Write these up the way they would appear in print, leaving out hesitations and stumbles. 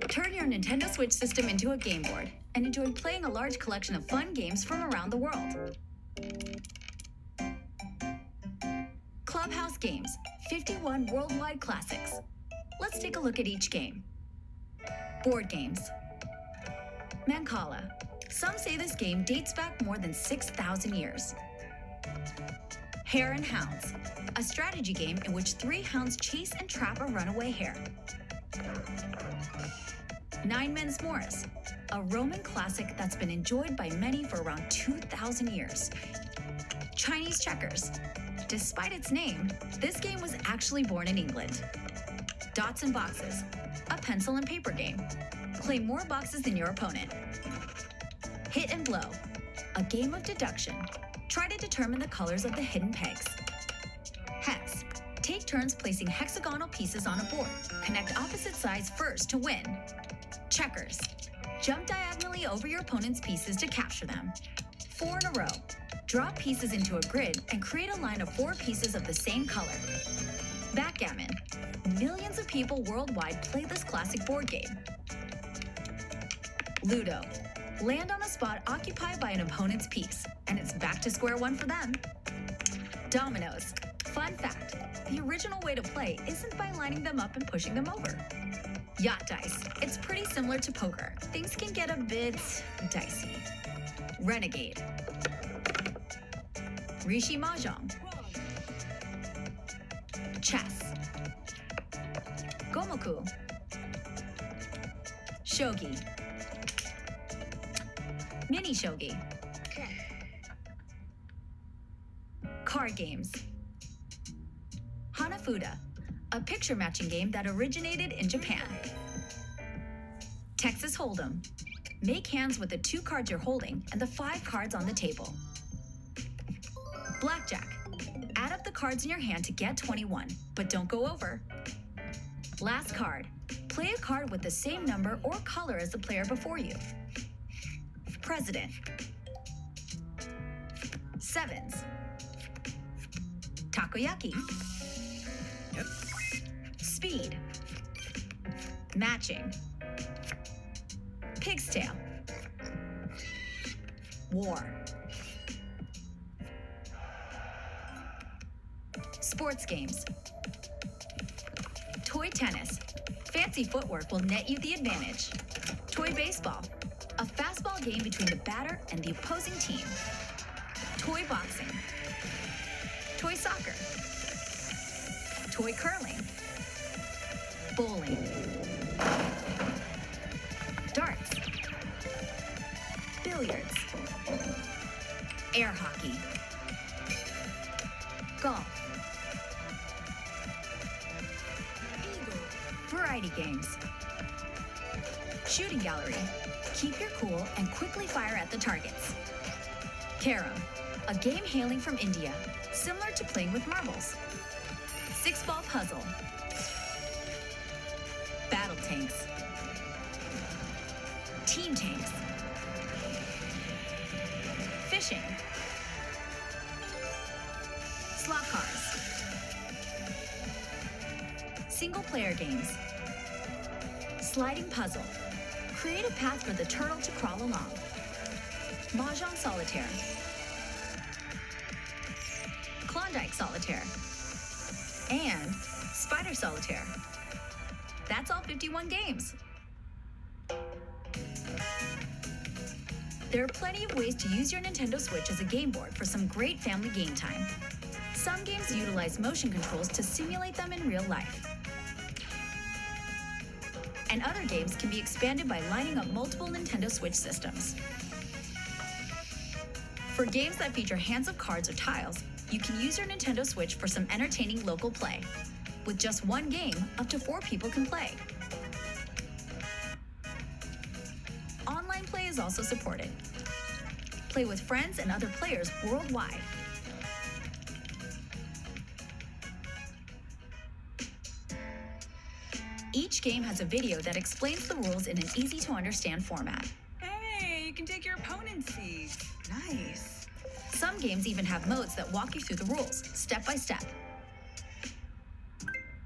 Turn your Nintendo Switch system into a game board and enjoy playing a large collection of fun games from around the world. Clubhouse Games, 51 worldwide classics. Let's take a look at each game. Board games. Mancala. Some say this game dates back more than 6,000 years. Hare and Hounds, a strategy game in which 3 hounds chase and trap a runaway hare. Nine Men's Morris, a Roman classic that's been enjoyed by many for around 2,000 years. Chinese Checkers. Despite its name, this game was actually born in England. Dots and Boxes, a pencil and paper game. Claim more boxes than your opponent. Hit and Blow, a game of deduction. Try to determine the colors of the hidden pegs. Hex, take turns placing hexagonal pieces on a board. Connect opposite sides first to win. Checkers, jump diagonally over your opponent's pieces to capture them. 4 in a row, drop pieces into a grid and create a line of 4 pieces of the same color. Backgammon, millions of people worldwide play this classic board game. Ludo, land on a spot occupied by an opponent's piece, and it's back to square one for them. Dominoes. Fun fact, the original way to play isn't by lining them up and pushing them over. Yacht dice. It's pretty similar to poker. Things can get a bit dicey. Renegade. Rishi Mahjong. Chess. Gomoku. Shogi. Mini Shogi. Card games. Hanafuda, a picture matching game that originated in Japan. Texas Hold'em. Make hands with the 2 cards you're holding and the 5 cards on the table. Blackjack. Add up the cards in your hand to get 21, but don't go over. Last card. Play a card with the same number or color as the player before you. President. Sevens. Takoyaki. Yep. Speed. Matching. Pig's tail. War. Sports games. Toy tennis. Fancy footwork will net you the advantage. Toy baseball. A fastball game between the batter and the opposing team. Toy boxing. Toy soccer. Toy curling. Bowling. Darts. Billiards. Air hockey. Golf. Eagle. Variety games. Shooting gallery. Keep your cool and quickly fire at the targets. Carom, a game hailing from India, similar to playing with marbles. 6-ball puzzle. Battle tanks. Team tanks. Fishing. Slot cars. Single-player games. Sliding puzzle. Create a path for the turtle to crawl along. Mahjong Solitaire. Klondike Solitaire. And Spider Solitaire. That's all 51 games. There are plenty of ways to use your Nintendo Switch as a game board for some great family game time. Some games utilize motion controls to simulate them in real life. And other games can be expanded by lining up multiple Nintendo Switch systems. For games that feature hands of cards or tiles, you can use your Nintendo Switch for some entertaining local play. With just one game, up to 4 people can play. Online play is also supported. Play with friends and other players worldwide. Each game has a video that explains the rules in an easy-to-understand format. Hey, you can take your opponent's seat. Nice. Some games even have modes that walk you through the rules, step by step.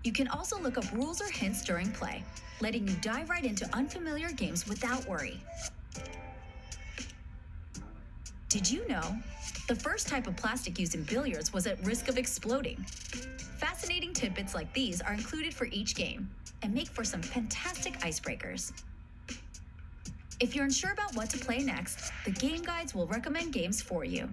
You can also look up rules or hints during play, letting you dive right into unfamiliar games without worry. Did you know? The first type of plastic used in billiards was at risk of exploding. Fascinating tidbits like these are included for each game and make for some fantastic icebreakers. If you're unsure about what to play next, the game guides will recommend games for you.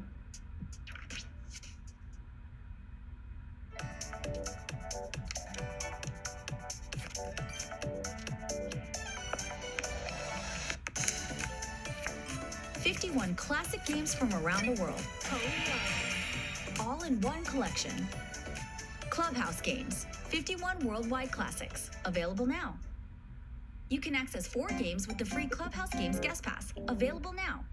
"51 classic games from around the world. All in one collection. Clubhouse Games, 51 worldwide classics, available now. You can access 4 games with the free Clubhouse Games Guest Pass, available now.